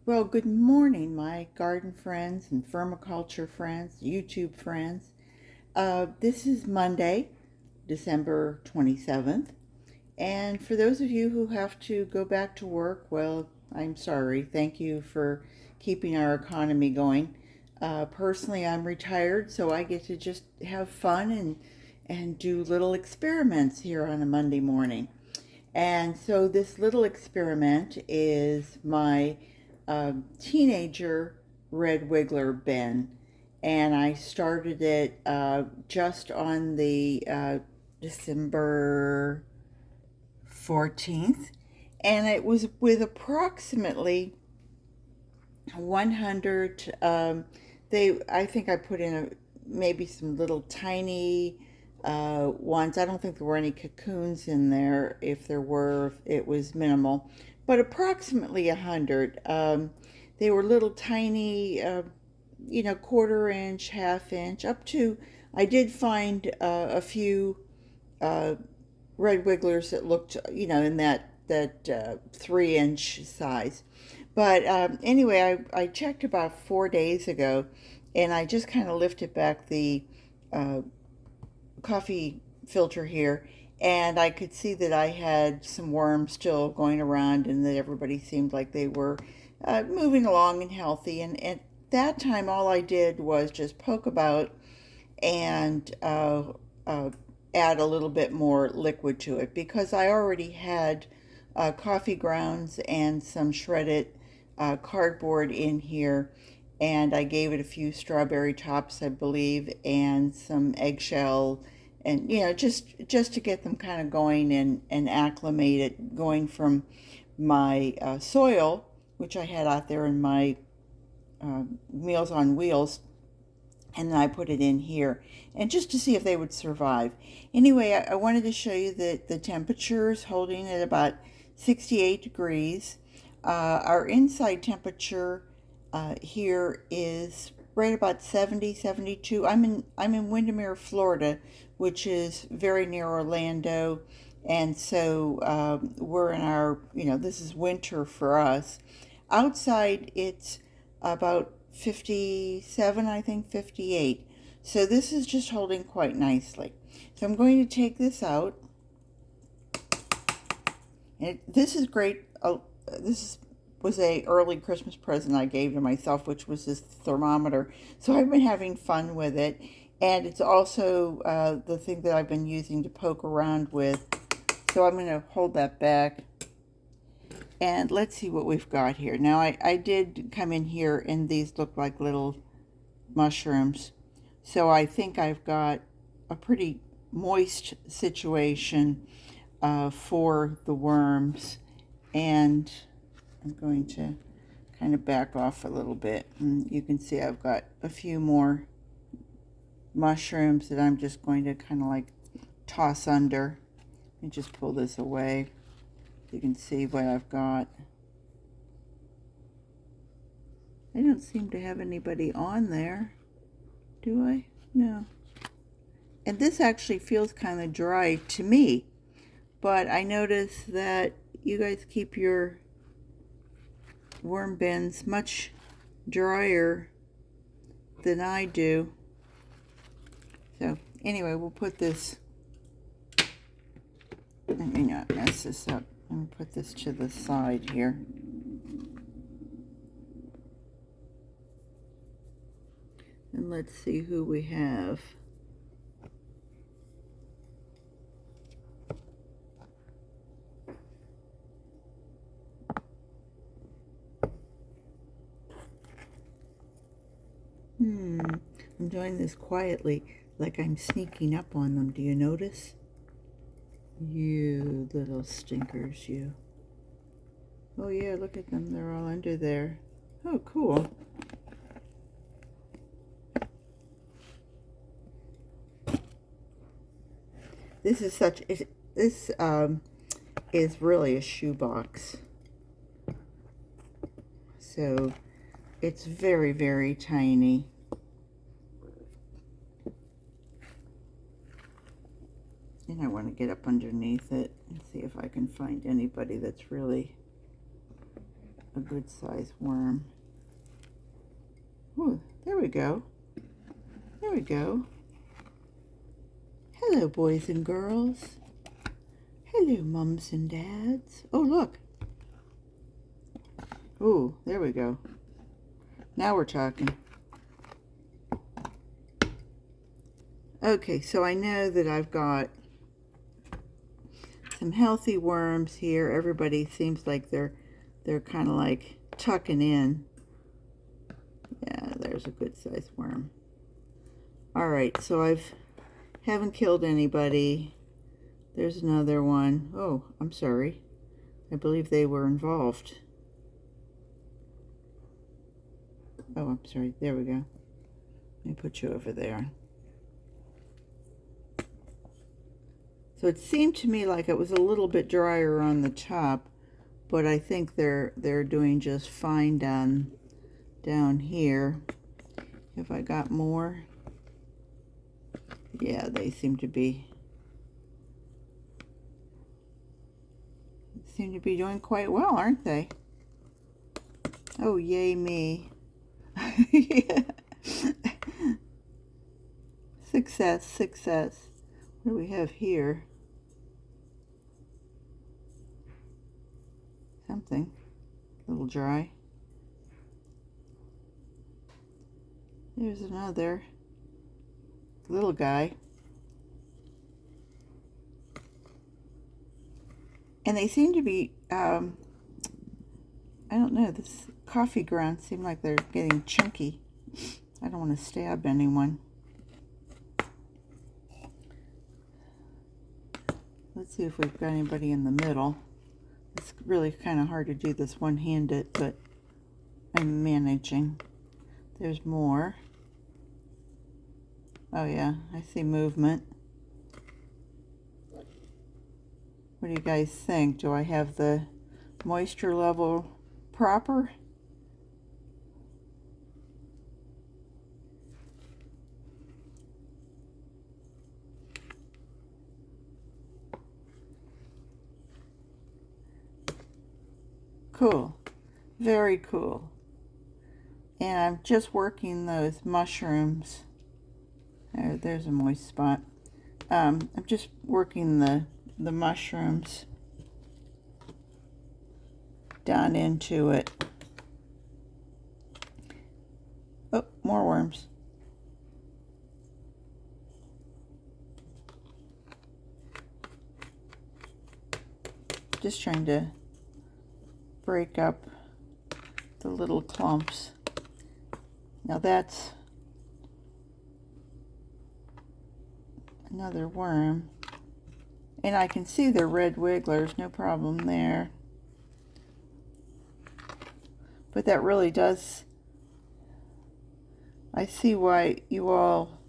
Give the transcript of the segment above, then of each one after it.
Well, good morning, my garden friends and permaculture friends, YouTube friends. This is Monday, December 27th. And for those of you who have to go back to work, well, I'm sorry. Thank you for keeping our economy going. Personally, I'm retired, so I get to just have fun and do little experiments here on a Monday morning. And so this little experiment is my teenager red wiggler bin. And I started it just on the December 14th. And it was with approximately 100, I think I put in maybe some little tiny ones. I don't think there were any cocoons in there. If there were, it was minimal, but approximately 100. They were little tiny, quarter inch, half inch, up to, I did find a few uh, red wigglers that looked, in that 3 inch size. But anyway, I checked about 4 days ago, and I just kind of lifted back the uh, coffee filter here, and I could see that I had some worms still going around, and that everybody seemed like they were moving along and healthy. And at that time, all I did was just poke about and uh, add a little bit more liquid to it because I already had coffee grounds and some shredded cardboard in here, and I gave it a few strawberry tops, I believe, and some eggshell, and just to get them kind of going and acclimated, going from my soil, which I had out there in my Meals on Wheels, and then I put it in here, and just to see if they would survive. Anyway, I wanted to show you that the temperature is holding at about 68 degrees. Our inside temperature here is right about 70, 72. I'm in Windermere, Florida, which is very near Orlando, and so we're in our, this is winter for us. Outside, it's about 57, I think 58. So this is just holding quite nicely. So I'm going to take this out. And this is great. This was a early Christmas present I gave to myself, which was this thermometer. So I've been having fun with it. And it's also the thing that I've been using to poke around with. So I'm going to hold that back. And let's see what we've got here. Now, I did come in here, and these look like little mushrooms. So I think I've got a pretty moist situation for the worms. And I'm going to kind of back off a little bit. And you can see I've got a few more mushrooms that I'm just going to kind of like toss under. And just pull this away. You can see what I've got. I don't seem to have anybody on there, do I? No. And this actually feels kind of dry to me, but I notice that you guys keep your worm bins much drier than I do. So anyway, we'll put this, let me not mess this up. I'm going to put this to the side here. And let's see who we have. I'm doing this quietly, like I'm sneaking up on them. Do you notice? You little stinkers, you. Oh yeah, look at them. They're all under there. Oh, cool. This is this is really a shoebox. So it's very, very tiny. And I want to get up underneath it and see if I can find anybody that's really a good size worm. Ooh, there we go. There we go. Hello, boys and girls. Hello, mums and dads. Oh, look. Ooh, there we go. Now we're talking. Okay, so I know that I've got some healthy worms here. Everybody seems like they're kind of like tucking in. Yeah, there's a good sized worm. All right, so haven't killed anybody. There's another one. Oh, I'm sorry. I believe they were involved. Oh, I'm sorry. There we go. Let me put you over there. So it seemed to me like it was a little bit drier on the top, but I think they're doing just fine down here. Have I got more? Yeah, they seem to be doing quite well, aren't they? Oh, yay me. Yeah. Success, success. What do we have here? Something. A little dry. There's another little guy. And they seem to be, I don't know, this coffee grounds seem like they're getting chunky. I don't want to stab anyone. Let's see if we've got anybody in the middle. It's really kind of hard to do this one-handed, but I'm managing. There's more. Oh yeah, I see movement. What do you guys think? Do I have the moisture level proper? Cool. Very cool. And I'm just working those mushrooms. There's a moist spot. I'm just working the mushrooms down into it. Oh, more worms. Just trying to break up the little clumps. Now that's another worm. And I can see the red wigglers, no problem there. But that really does, I see why you all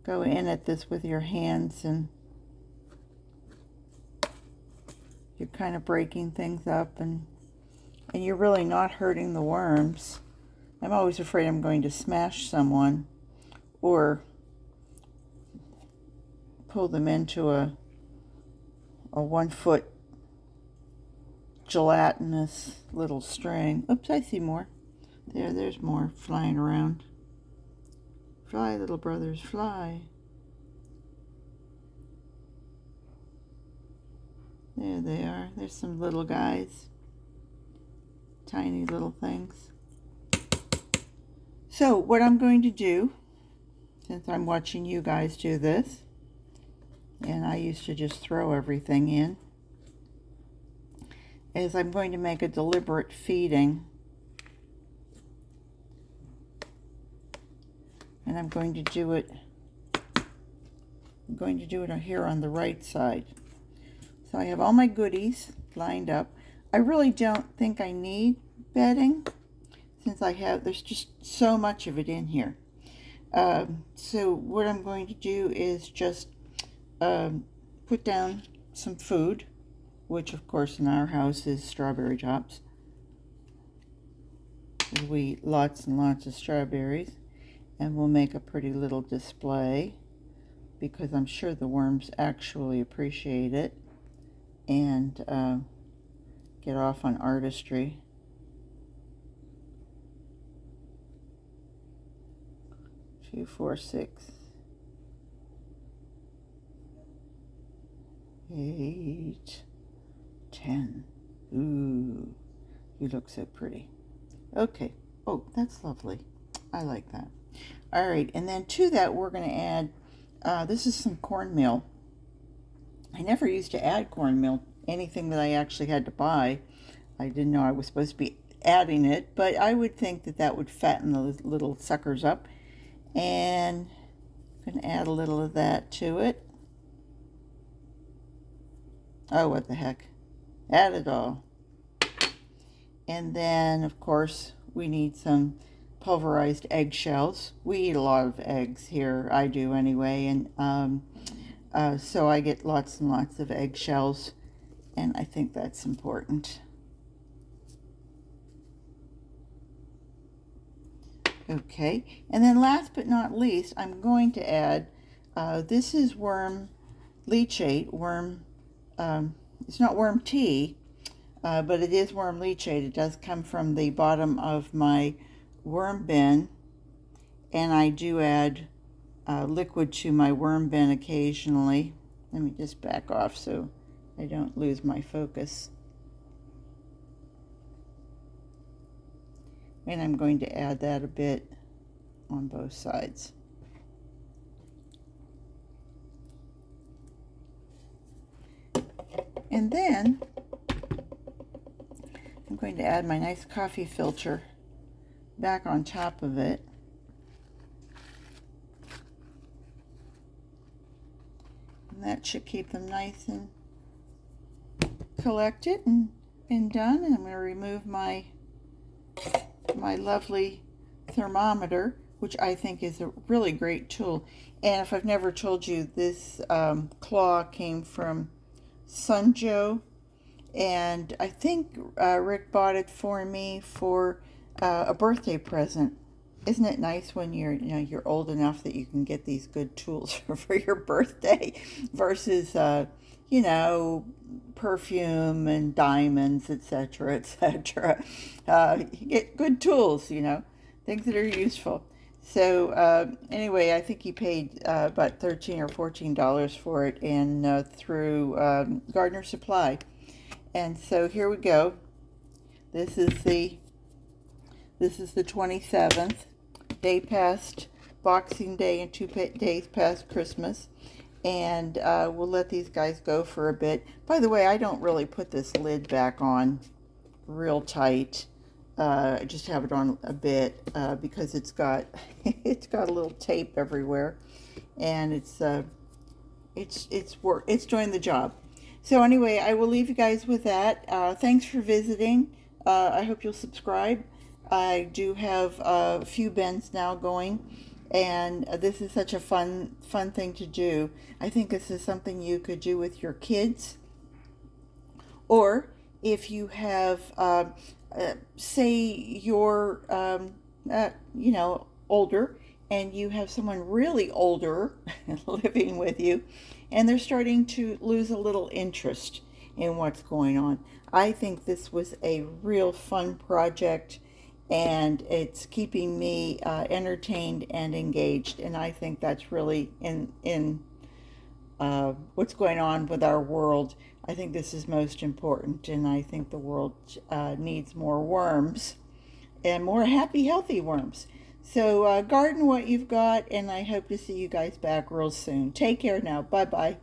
go in at this with your hands and you're kind of breaking things up and you're really not hurting the worms. I'm always afraid I'm going to smash someone or pull them into a 1 foot gelatinous little string. Oops, I see more. There's more flying around. Fly, little brothers, fly. There they are. There's some little guys. Tiny little things. So what I'm going to do, since I'm watching you guys do this, and I used to just throw everything in, is I'm going to make a deliberate feeding. And I'm going to do it here on the right side. So I have all my goodies lined up. I really don't think I need bedding since there's just so much of it in here. So what I'm going to do is just put down some food, which of course in our house is strawberry tops. We eat lots and lots of strawberries, and we'll make a pretty little display because I'm sure the worms actually appreciate it and get off on artistry. 2, 4, 6, 8, 10. Ooh, you look so pretty. Okay. Oh, that's lovely. I like that. All right, and then to that we're going to add, this is some cornmeal. I never used to add cornmeal, anything that I actually had to buy. I didn't know I was supposed to be adding it, but I would think that that would fatten the little suckers up. And I'm going to add a little of that to it. Oh, what the heck. Add it all. And then, of course, we need some pulverized eggshells. We eat a lot of eggs here. I do anyway. And so I get lots and lots of eggshells. And I think that's important. Okay. And then last but not least, I'm going to add, this is worm leachate. It's not worm tea. But it is worm leachate. It does come from the bottom of my worm bin, and I do add liquid to my worm bin occasionally. Let me just back off so I don't lose my focus. And I'm going to add that a bit on both sides. And then I'm going to add my nice coffee filter back on top of it. And that should keep them nice and collected and done. And I'm going to remove my lovely thermometer, which I think is a really great tool. And if I've never told you, this claw came from Sunjo. And I think Rick bought it for me for a birthday present. Isn't it nice when you're old enough that you can get these good tools for your birthday versus perfume and diamonds, etc., etc. You get good tools, things that are useful. So anyway, I think he paid about $13 or $14 for it, and through Gardener Supply. And so here we go. This is the 27th, day past Boxing Day and 2 days past Christmas. And we'll let these guys go for a bit. By the way, I don't really put this lid back on real tight. I just have it on a bit because it's got a little tape everywhere, and it's doing the job. So anyway, I will leave you guys with that. Thanks for visiting. I hope you'll subscribe. I do have a few bins now going, and this is such a fun thing to do. I think this is something you could do with your kids, or if you have, say you're, older, and you have someone really older living with you, and they're starting to lose a little interest in what's going on. I think this was a real fun project, and it's keeping me entertained and engaged, and I think that's really in what's going on with our world. I think this is most important, and I think the world needs more worms, and more happy, healthy worms. So garden what you've got, and I hope to see you guys back real soon. Take care now. Bye-bye.